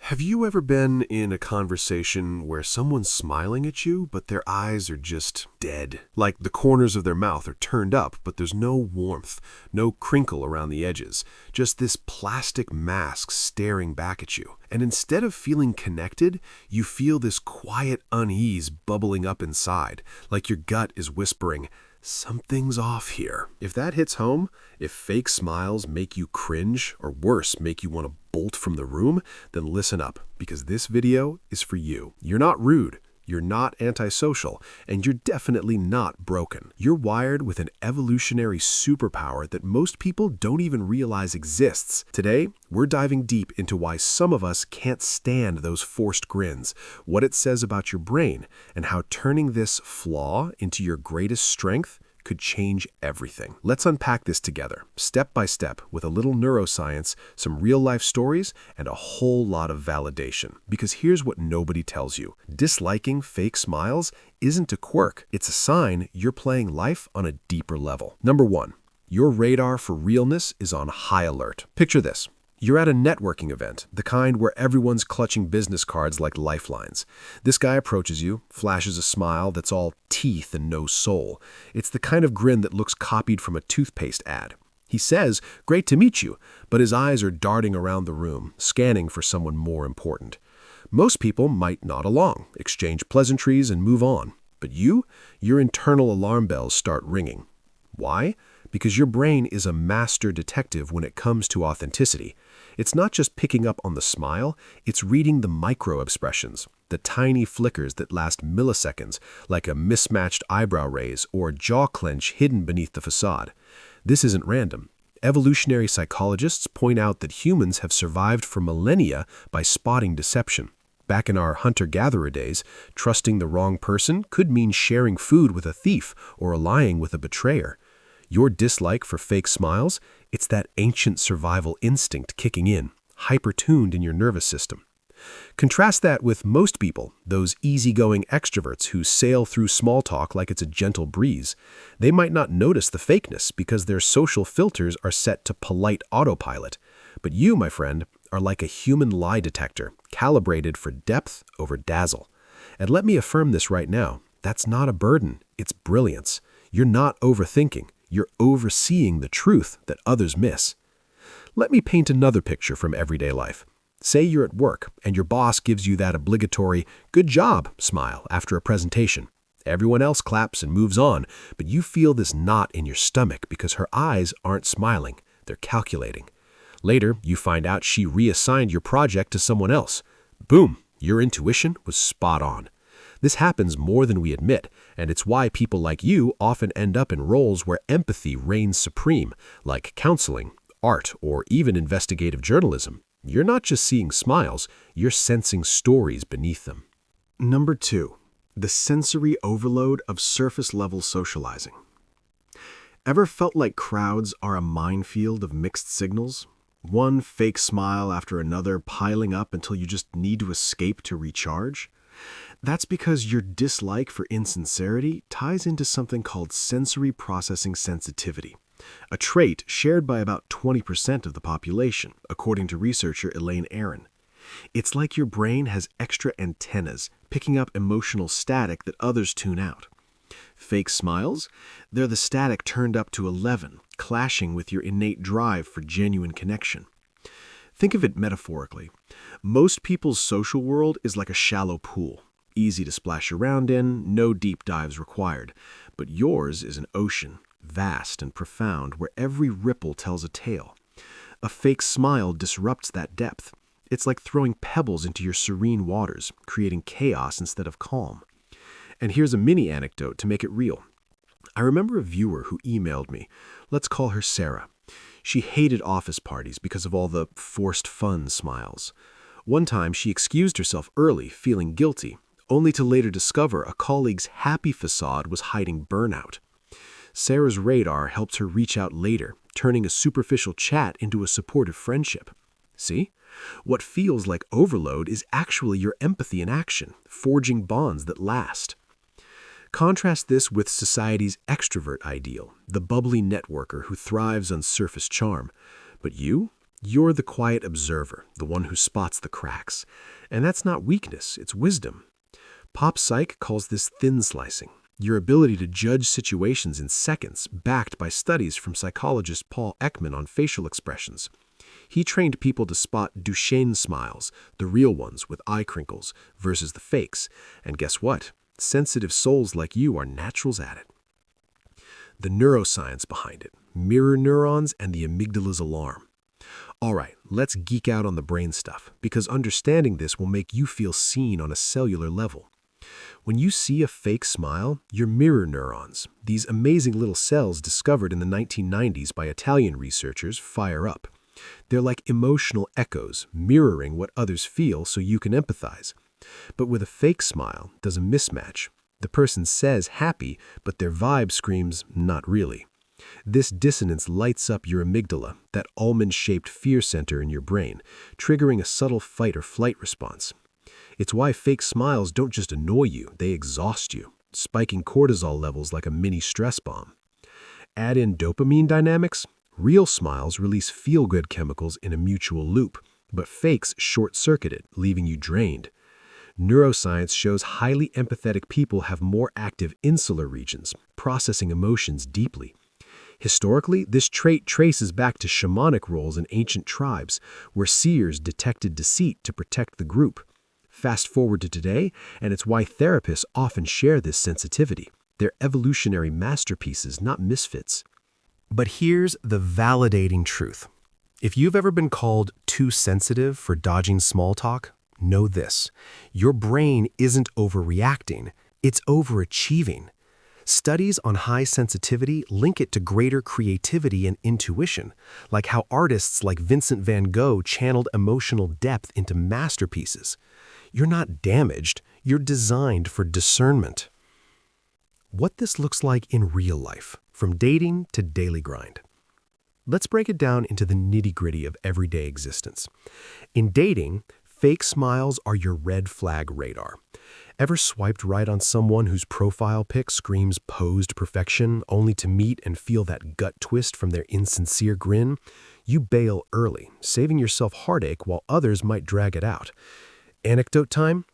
Have you ever been in a conversation where someone's smiling at you, but their eyes are just dead? Like the corners of their mouth are turned up, but there's no warmth, no crinkle around the edges, just this plastic mask staring back at you. And instead of feeling connected, you feel this quiet unease bubbling up inside, like your gut is whispering, something's off here. If that hits home, if fake smiles make you cringe, or worse, make you want to bolt from the room, then listen up, because this video is for you. You're not rude, you're not antisocial, and you're definitely not broken. You're wired with an evolutionary superpower that most people don't even realize exists. Today, we're diving deep into why some of us can't stand those forced grins, what it says about your brain, and how turning this flaw into your greatest strength could change everything. Let's unpack this together, step by step, with a little neuroscience, some real-life stories, and a whole lot of validation. Because here's what nobody tells you. Disliking fake smiles isn't a quirk. It's a sign you're playing life on a deeper level. Number 1. Your radar for realness is on high alert. Picture this. You're at a networking event, the kind where everyone's clutching business cards like lifelines. This guy approaches you, flashes a smile that's all teeth and no soul. It's the kind of grin that looks copied from a toothpaste ad. He says, "Great to meet you," but his eyes are darting around the room, scanning for someone more important. Most people might nod along, exchange pleasantries, and move on. But your internal alarm bells start ringing. Why? Because your brain is a master detective when it comes to authenticity. It's not just picking up on the smile, it's reading the micro-expressions, the tiny flickers that last milliseconds, like a mismatched eyebrow raise or a jaw clench hidden beneath the facade. This isn't random. Evolutionary psychologists point out that humans have survived for millennia by spotting deception. Back in our hunter-gatherer days, trusting the wrong person could mean sharing food with a thief or lying with a betrayer. Your dislike for fake smiles, it's that ancient survival instinct kicking in, hyper-tuned in your nervous system. Contrast that with most people, those easygoing extroverts who sail through small talk like it's a gentle breeze. They might not notice the fakeness because their social filters are set to polite autopilot. But you, my friend, are like a human lie detector, calibrated for depth over dazzle. And let me affirm this right now. That's not a burden, it's brilliance. You're not overthinking. You're overseeing the truth that others miss. Let me paint another picture from everyday life. Say you're at work and your boss gives you that obligatory "good job" smile after a presentation. Everyone else claps and moves on, but you feel this knot in your stomach because her eyes aren't smiling, they're calculating. Later, you find out she reassigned your project to someone else. Boom, your intuition was spot on. This happens more than we admit, and it's why people like you often end up in roles where empathy reigns supreme, like counseling, art, or even investigative journalism. You're not just seeing smiles, you're sensing stories beneath them. Number 2. The sensory overload of surface-level socializing. Ever felt like crowds are a minefield of mixed signals? One fake smile after another piling up until you just need to escape to recharge? That's because your dislike for insincerity ties into something called sensory processing sensitivity, a trait shared by about 20% of the population, according to researcher Elaine Aron. It's like your brain has extra antennas, picking up emotional static that others tune out. Fake smiles? They're the static turned up to 11, clashing with your innate drive for genuine connection. Think of it metaphorically. Most people's social world is like a shallow pool, easy to splash around in, no deep dives required. But yours is an ocean, vast and profound, where every ripple tells a tale. A fake smile disrupts that depth. It's like throwing pebbles into your serene waters, creating chaos instead of calm. And here's a mini anecdote to make it real. I remember a viewer who emailed me. Let's call her Sarah. She hated office parties because of all the forced fun smiles. One time, she excused herself early, feeling guilty, only to later discover a colleague's happy facade was hiding burnout. Sarah's radar helps her reach out later, turning a superficial chat into a supportive friendship. See? What feels like overload is actually your empathy in action, forging bonds that last. Contrast this with society's extrovert ideal, the bubbly networker who thrives on surface charm. But you You're the quiet observer, the one who spots the cracks. And that's not weakness, it's wisdom. Pop Psych calls this thin slicing, your ability to judge situations in seconds, backed by studies from psychologist Paul Ekman on facial expressions. He trained people to spot Duchenne smiles, the real ones with eye crinkles, versus the fakes. And guess what? Sensitive souls like you are naturals at it. The neuroscience behind it, mirror neurons and the amygdala's alarm. All right, let's geek out on the brain stuff, because understanding this will make you feel seen on a cellular level. When you see a fake smile, your mirror neurons, these amazing little cells discovered in the 1990s by Italian researchers, fire up. They're like emotional echoes, mirroring what others feel so you can empathize. But with a fake smile, there's a mismatch. The person says happy, but their vibe screams not really. This dissonance lights up your amygdala, that almond-shaped fear center in your brain, triggering a subtle fight or flight response. It's why fake smiles don't just annoy you, they exhaust you, spiking cortisol levels like a mini stress bomb. Add in dopamine dynamics. Real smiles release feel-good chemicals in a mutual loop, but fakes short-circuit it, leaving you drained. Neuroscience shows highly empathetic people have more active insular regions, processing emotions deeply. Historically, this trait traces back to shamanic roles in ancient tribes, where seers detected deceit to protect the group. Fast forward to today, and it's why therapists often share this sensitivity. They're evolutionary masterpieces, not misfits. But here's the validating truth. If you've ever been called too sensitive for dodging small talk, know this. Your brain isn't overreacting, it's overachieving. Studies on high sensitivity link it to greater creativity and intuition, like how artists like Vincent van Gogh channeled emotional depth into masterpieces. You're not damaged, you're designed for discernment. What this looks like in real life, from dating to daily grind. Let's break it down into the nitty-gritty of everyday existence. In dating, fake smiles are your red flag radar. Ever swiped right on someone whose profile pic screams posed perfection, only to meet and feel that gut twist from their insincere grin? You bail early, saving yourself heartache while others might drag it out. Anecdote time?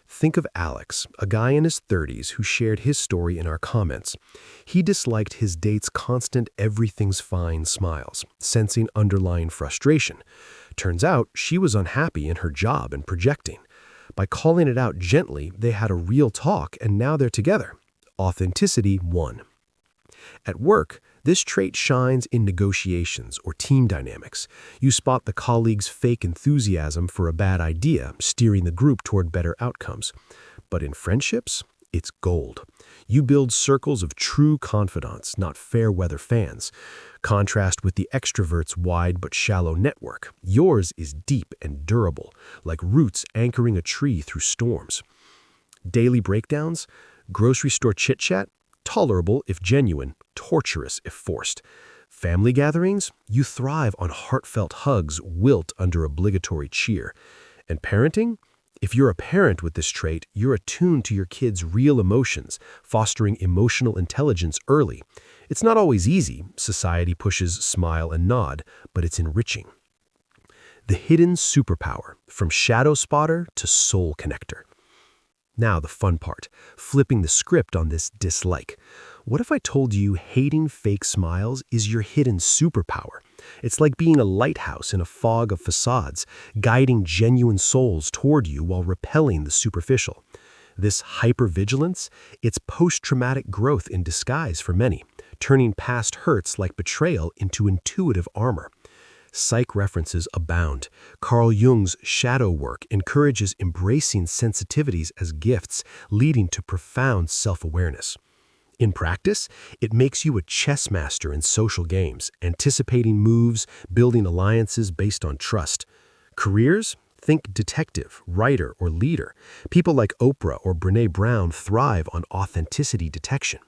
Think of Alex, a guy in his 30s who shared his story in our comments. He disliked his date's constant everything's fine smiles, sensing underlying frustration. Turns out she was unhappy in her job and projecting. By calling it out gently, they had a real talk and now they're together. Authenticity won. At work, this trait shines in negotiations or team dynamics. You spot the colleague's fake enthusiasm for a bad idea, steering the group toward better outcomes. But in friendships, it's gold. You build circles of true confidants, not fair-weather fans. Contrast with the extrovert's wide but shallow network. Yours is deep and durable, like roots anchoring a tree through storms. Daily breakdowns, grocery store chit-chat, tolerable if genuine, torturous if forced. Family gatherings, you thrive on heartfelt hugs, wilt under obligatory cheer. And parenting? If you're a parent with this trait, you're attuned to your kids' real emotions, fostering emotional intelligence early. It's not always easy. Society pushes smile and nod, but it's enriching. The hidden superpower, from shadow spotter to soul connector. Now the fun part, flipping the script on this dislike. What if I told you hating fake smiles is your hidden superpower? It's like being a lighthouse in a fog of facades, guiding genuine souls toward you while repelling the superficial. This hypervigilance, it's post-traumatic growth in disguise for many, turning past hurts like betrayal into intuitive armor. Psych references abound. Carl Jung's shadow work encourages embracing sensitivities as gifts, leading to profound self-awareness. In practice, it makes you a chess master in social games, anticipating moves, building alliances based on trust. Careers? Think detective, writer, or leader. People like Oprah or Brené Brown thrive on authenticity detection.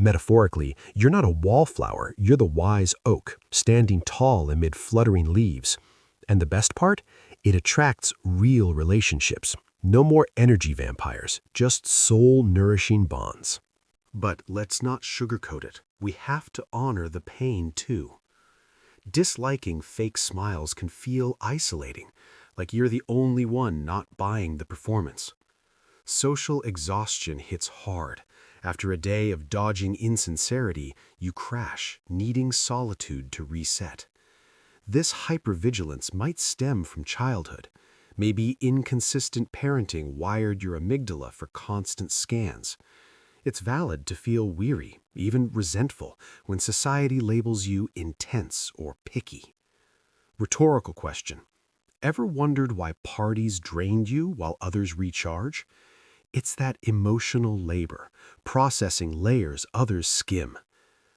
Metaphorically, you're not a wallflower, you're the wise oak, standing tall amid fluttering leaves. And the best part? It attracts real relationships. No more energy vampires, just soul-nourishing bonds. But let's not sugarcoat it. We have to honor the pain, too. Disliking fake smiles can feel isolating, like you're the only one not buying the performance. Social exhaustion hits hard. After a day of dodging insincerity, you crash, needing solitude to reset. This hypervigilance might stem from childhood. Maybe inconsistent parenting wired your amygdala for constant scans. It's valid to feel weary, even resentful, when society labels you intense or picky. Rhetorical question. Ever wondered why parties drained you while others recharge? It's that emotional labor, processing layers others skim.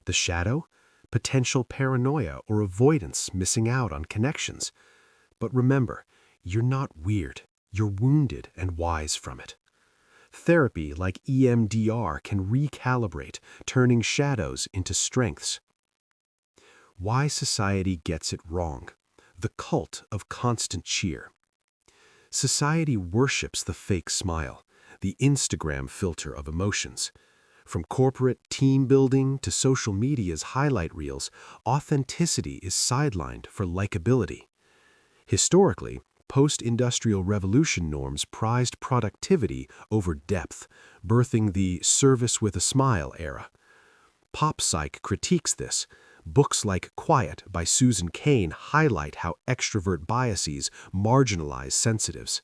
The shadow? Potential paranoia or avoidance, missing out on connections. But remember, you're not weird. You're wounded and wise from it. Therapy like EMDR can recalibrate, turning shadows into strengths. Why society gets it wrong. The cult of constant cheer. Society worships the fake smile, the Instagram filter of emotions. From corporate team building to social media's highlight reels, authenticity is sidelined for likability. Historically, post-industrial revolution norms prized productivity over depth, birthing the service with a smile era. Pop psych critiques this. Books like Quiet by Susan Cain highlight how extrovert biases marginalize sensitives.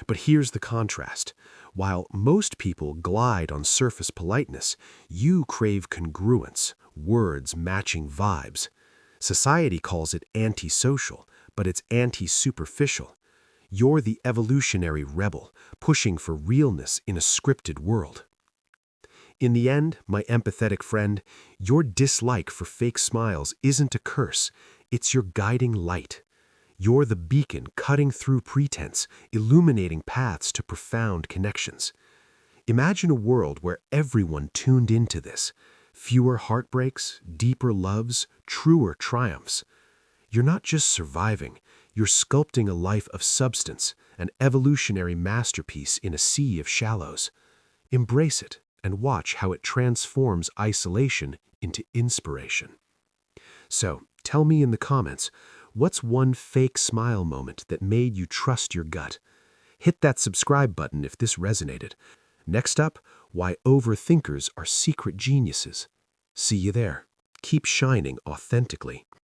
But here's the contrast. While most people glide on surface politeness, you crave congruence, words matching vibes. Society calls it antisocial, but it's anti-superficial. You're the evolutionary rebel, pushing for realness in a scripted world. In the end, my empathetic friend, your dislike for fake smiles isn't a curse, it's your guiding light. You're the beacon cutting through pretense, illuminating paths to profound connections. Imagine a world where everyone tuned into this. Fewer heartbreaks, deeper loves, truer triumphs. You're not just surviving, you're sculpting a life of substance, an evolutionary masterpiece in a sea of shallows. Embrace it and watch how it transforms isolation into inspiration. So, tell me in the comments, what's one fake smile moment that made you trust your gut? Hit that subscribe button if this resonated. Next up, why overthinkers are secret geniuses. See you there. Keep shining authentically.